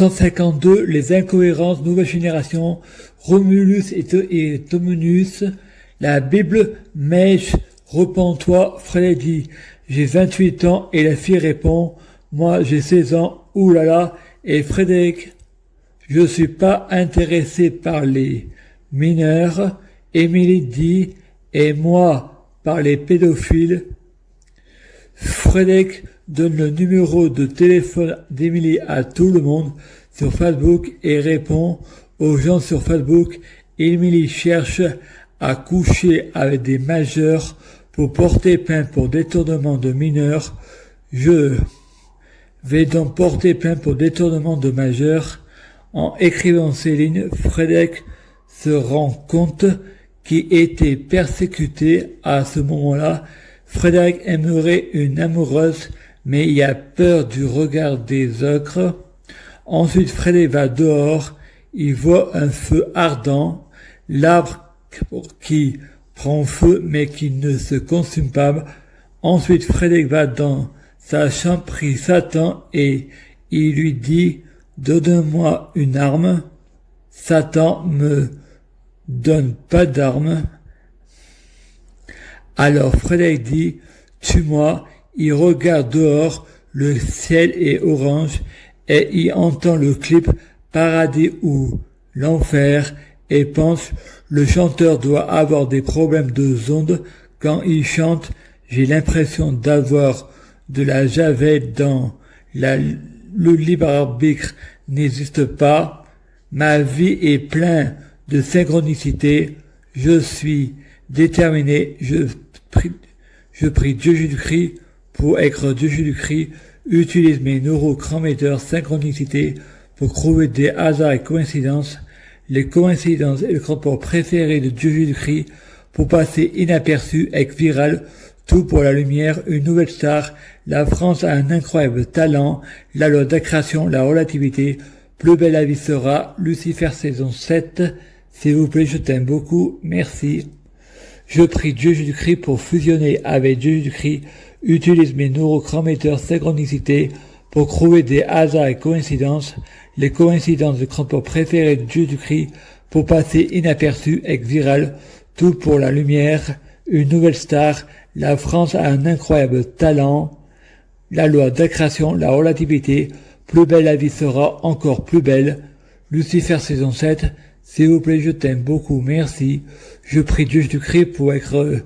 152, les incohérences, nouvelle génération, Romulus et Dominus, la Bible, Mèche, repens-toi, Frédéric dit, j'ai 28 ans, et la fille répond, moi j'ai 16 ans, oulala, et Frédéric, je suis pas intéressé par les mineurs, Émilie dit, et moi par les pédophiles. Frédéric donne le numéro de téléphone d'Émilie à tout le monde sur Facebook et répond aux gens sur Facebook. Émilie cherche à coucher avec des majeurs pour porter plainte pour détournement de mineurs. Je vais donc porter plainte pour détournement de majeurs. En écrivant ces lignes, Frédéric se rend compte qu'il était persécuté à ce moment-là. Frédéric aimerait une amoureuse, mais il a peur du regard des autres. Ensuite, Frédéric va dehors, il voit un feu ardent, l'arbre qui prend feu mais qui ne se consume pas. Ensuite, Frédéric va dans sa chambre, prie Satan et il lui dit « Donne-moi une arme ». Satan me donne pas d'arme. Alors Frédéric dit « Tue-moi ». Il regarde dehors, le ciel est orange et il entend le clip « Paradis ou l'enfer » et pense « Le chanteur doit avoir des problèmes de ondes quand il chante. J'ai l'impression d'avoir de la javel dans le libre arbitre n'existe pas. Ma vie est pleine de synchronicité. Je suis déterminé. Je prie Dieu Jésus-Christ pour être Dieu Jésus-Christ. Utilise mes neurochrométeurs synchronicité pour trouver des hasards et coïncidences. Les coïncidences et le rapport préféré de Dieu Jésus-Christ pour passer inaperçu avec viral. Tout pour la lumière, une nouvelle star. La France a un incroyable talent. La loi d'attraction, la relativité. Plus belle la vie sera. Lucifer saison 7. S'il vous plaît, je t'aime beaucoup. Merci. Je prie Dieu Jésus-Christ pour fusionner avec Dieu Jésus-Christ. Utilise mes neurochrométeurs synchronicité pour trouver des hasards et coïncidences. Les coïncidences de rapport préféré de Dieu Jésus-Christ pour passer inaperçu avec viral. Tout pour la lumière. Une nouvelle star. La France a un incroyable talent. La loi d'attraction, la relativité. Plus belle la vie sera, encore plus belle. Lucifer saison 7. S'il vous plaît, je t'aime beaucoup, merci. Je prie Dieu Jésus-Christ pour être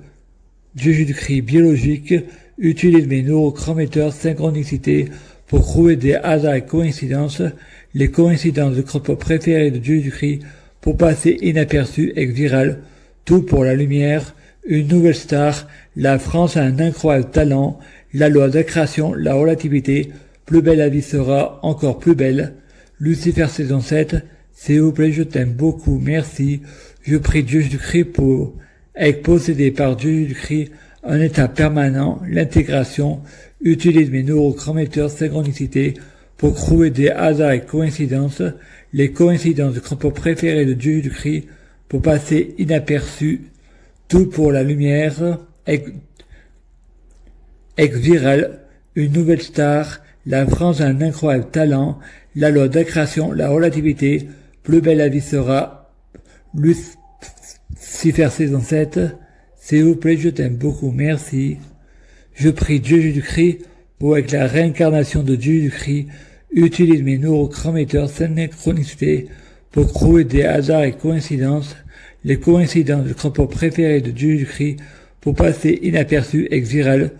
Dieu Jésus-Christ biologique. Utilise mes neurochrométeurs synchronicité pour trouver des hasards et coïncidences. Les coïncidences de rapport préféré de Dieu Jésus-Christ pour passer inaperçu avec viral. Tout pour la lumière. Une nouvelle star. La France a un incroyable talent. La loi d'attraction, la relativité. Plus belle la vie sera, encore plus belle. Lucifer saison 7. S'il vous plaît, je t'aime beaucoup, merci. Je prie Dieu Jésus-Christ pour être possédé par Dieu Jésus-Christ, un état permanent, l'intégration. Utilise mes neurochrométeurs synchronicité pour trouver des hasards et coïncidences. Les coïncidences de rapport préféré de Dieu Jésus-Christ pour passer inaperçu. Tout pour la lumière. Ex viral, une nouvelle star. La France a un incroyable talent. La loi d'attraction, la relativité. Plus belle la vie sera. Lucifer saison 7. S'il vous plaît, je t'aime beaucoup, merci. Je prie Dieu Jésus-Christ pour être la réincarnation de Dieu Jésus-Christ. Utilise mes neurochrométeurs synchronicité pour trouver des hasards et coïncidences. Les coïncidences de rapport préféré de Dieu Jésus-Christ pour passer inaperçu avec viral.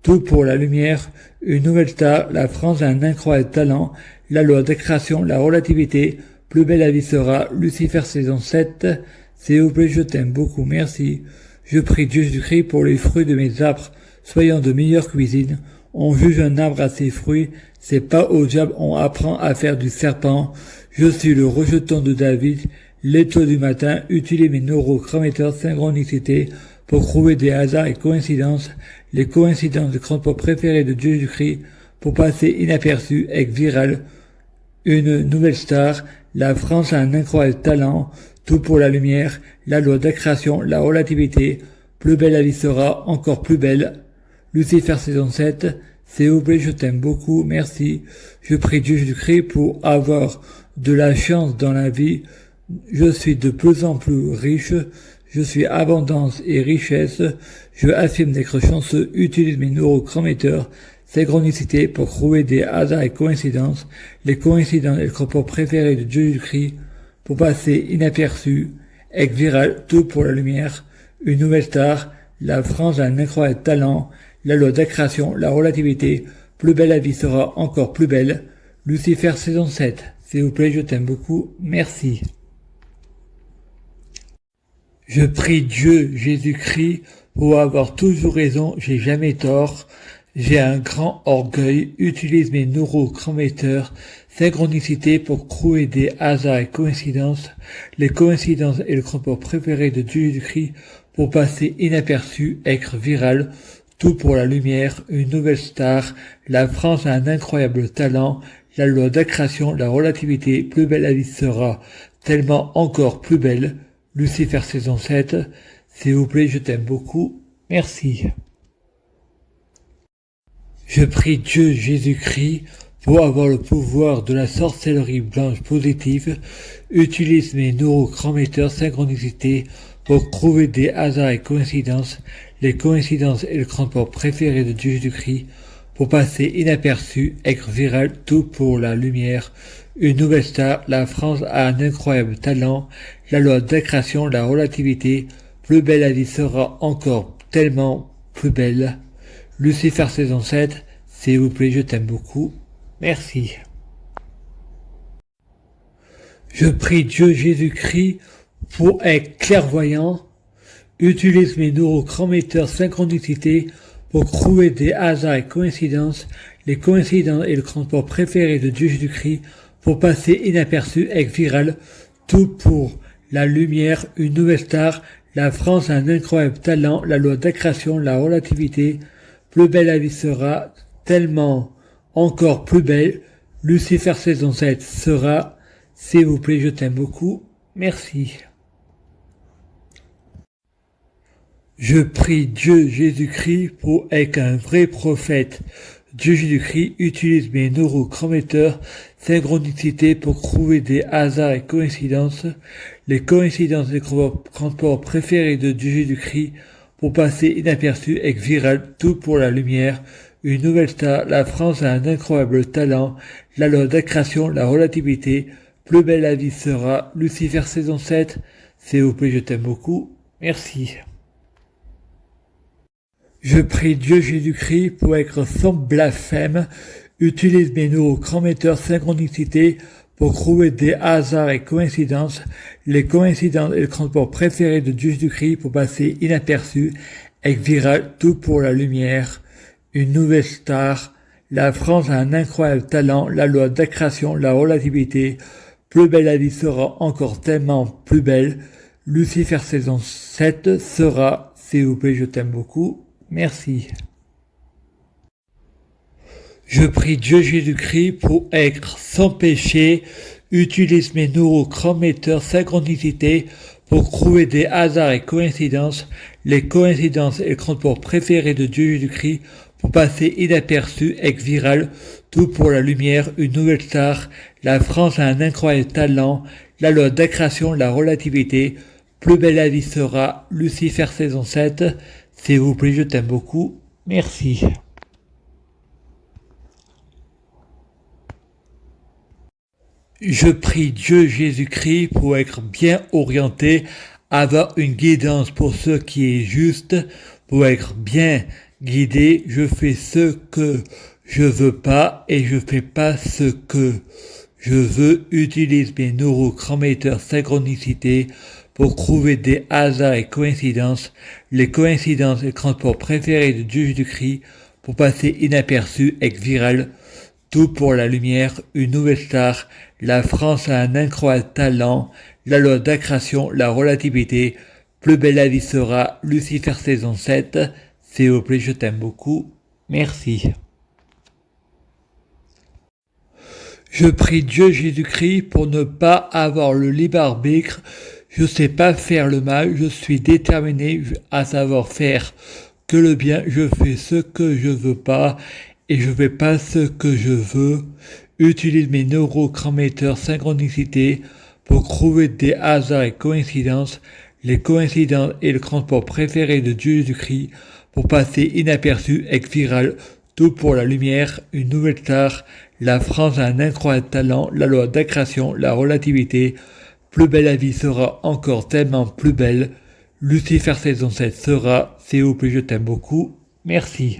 Tout pour la lumière. Une nouvelle star. La France a un incroyable talent. La loi d'attraction, la relativité. Plus belle la vie sera. Lucifer saison 7. S'il vous plaît, je t'aime beaucoup, merci. Je prie Dieu Jésus-Christ pour les fruits de mes arbres, soyant de meilleure cuisine. On juge un arbre à ses fruits, c'est pas au diable on apprend à faire du serpent. Je suis le rejeton de David, l'étoile du matin, utilise mes neurochrométeurs synchronicité pour trouver des hasards et coïncidences, les coïncidences de rapport préféré de Dieu Jésus-Christ, pour passer inaperçu avec viral. Une nouvelle star, la France a un incroyable talent, tout pour la lumière, la loi d'attraction, la relativité, plus belle la vie sera, encore plus belle. Lucifer saison 7, s'il vous plaît, je t'aime beaucoup, merci. Je prie Dieu Jésus-Christ pour avoir de la chance dans la vie. Je suis de plus en plus riche. Je suis abondance et richesse. Je affirme d'être chanceux. Utilise mes neurotransmetteurs, synchronicité pour trouver des hasards et coïncidences. Les coïncidences et le rapport préféré de Dieu Jésus-Christ pour passer inaperçu. Être viral, tout pour la lumière. Une nouvelle star. La France a un incroyable talent. La loi d'accrétion, la relativité. Plus belle la vie sera encore plus belle. Lucifer saison 7. S'il vous plaît, je t'aime beaucoup. Merci. Je prie Dieu, Jésus-Christ, pour avoir toujours raison, j'ai jamais tort. J'ai un grand orgueil, utilise mes neurotransmetteurs, synchronicité pour trouver des hasards et coïncidences. Les coïncidences est le rapport préféré de Dieu Jésus-Christ pour passer inaperçu, être viral, tout pour la lumière, une nouvelle star. La France a un incroyable talent. La loi d'accrétion, la relativité, plus belle la vie sera, tellement encore plus belle. Lucifer saison 7, s'il vous plaît, je t'aime beaucoup, merci. Je prie Dieu Jésus-Christ pour avoir le pouvoir de la sorcellerie blanche positive, utilise mes neurotransmetteurs synchronicité pour trouver des hasards et coïncidences, les coïncidences et le rapport préféré de Dieu Jésus-Christ, pour passer inaperçu, être viral, tout pour la lumière, une nouvelle star, la France a un incroyable talent, la loi d'accrétion, la relativité, plus belle la vie sera encore tellement plus belle. Lucifer saison 7, s'il vous plaît, je t'aime beaucoup. Merci. Je prie Dieu Jésus-Christ pour être clairvoyant, utilise mes neurotransmetteurs synchronicité pour trouver des hasards et coïncidences, les coïncidences et le transport préféré de Dieu Jésus-Christ, pour passer inaperçu, être viral, tout pour la lumière, une nouvelle star, la France a un incroyable talent, la loi d'accrétion, la relativité, plus belle la vie sera, tellement encore plus belle, Lucifer saison 7 sera, s'il vous plaît, je t'aime beaucoup, merci. Je prie Dieu Jésus-Christ pour être un vrai prophète. Dieu Jésus-Christ utilise mes neurotransmetteurs, synchronicité pour trouver des hasards et coïncidences, les coïncidences des transports préférés de Dieu Jésus-Christ pour passer inaperçu, être viral, tout pour la lumière, une nouvelle star, la France a un incroyable talent, la loi d'accrétion, la relativité, plus belle la vie sera, Lucifer saison 7, s'il vous plaît, je t'aime beaucoup, merci. Je prie Dieu Jésus-Christ pour être sans blasphème, utilise mes neurotransmetteurs synchronicité pour trouver des hasards et coïncidences, les coïncidences et le transport préféré de Dieu Jésus-Christ pour passer inaperçu, être viral, tout pour la lumière, une nouvelle star, la France a un incroyable talent, la loi d'accrétion, la relativité, plus belle la vie sera encore tellement plus belle, Lucifer saison 7 sera, s'il vous plaît, je t'aime beaucoup. Merci. Je prie Dieu Jésus-Christ pour être sans péché, utilise mes neurotransmetteurs synchronicité pour trouver des hasards et coïncidences, les coïncidences et le transport préféré de Dieu Jésus-Christ pour passer inaperçu, être viral, tout pour la lumière, une nouvelle star, la France a un incroyable talent, la loi d'accrétion, la relativité, plus belle la vie sera, Lucifer saison 7, s'il vous plaît, je t'aime beaucoup. Merci. Je prie Dieu Jésus-Christ pour être bien orienté, avoir une guidance pour ce qui est juste, pour être bien guidé. Je fais ce que je veux pas et je fais pas ce que je veux. Utilise mes neurotransmetteurs synchronicité pour trouver des hasards et coïncidences, les coïncidences et transports préférés de Dieu Jésus-Christ pour passer inaperçu, être viral, tout pour la lumière, une nouvelle star, la France a un incroyable talent, la loi d'accrétion, la relativité, plus belle la vie sera, Lucifer saison 7, s'il vous plaît, je t'aime beaucoup, merci. Je prie Dieu Jésus-Christ pour ne pas avoir le libre arbitre. Je sais pas faire le mal, je suis déterminé à savoir faire que le bien, je fais ce que je veux pas et je fais pas ce que je veux, utilise mes neurocraméteurs synchronicité pour trouver des hasards et coïncidences, les coïncidences et le transport préféré de Jésus-Christ pour passer inaperçu, ex viral, tout pour la lumière, une nouvelle star, la France a un incroyable talent, la loi d'accrétion, la relativité, plus belle la vie sera encore tellement plus belle, Lucifer saison 7 sera, COP je t'aime beaucoup, merci.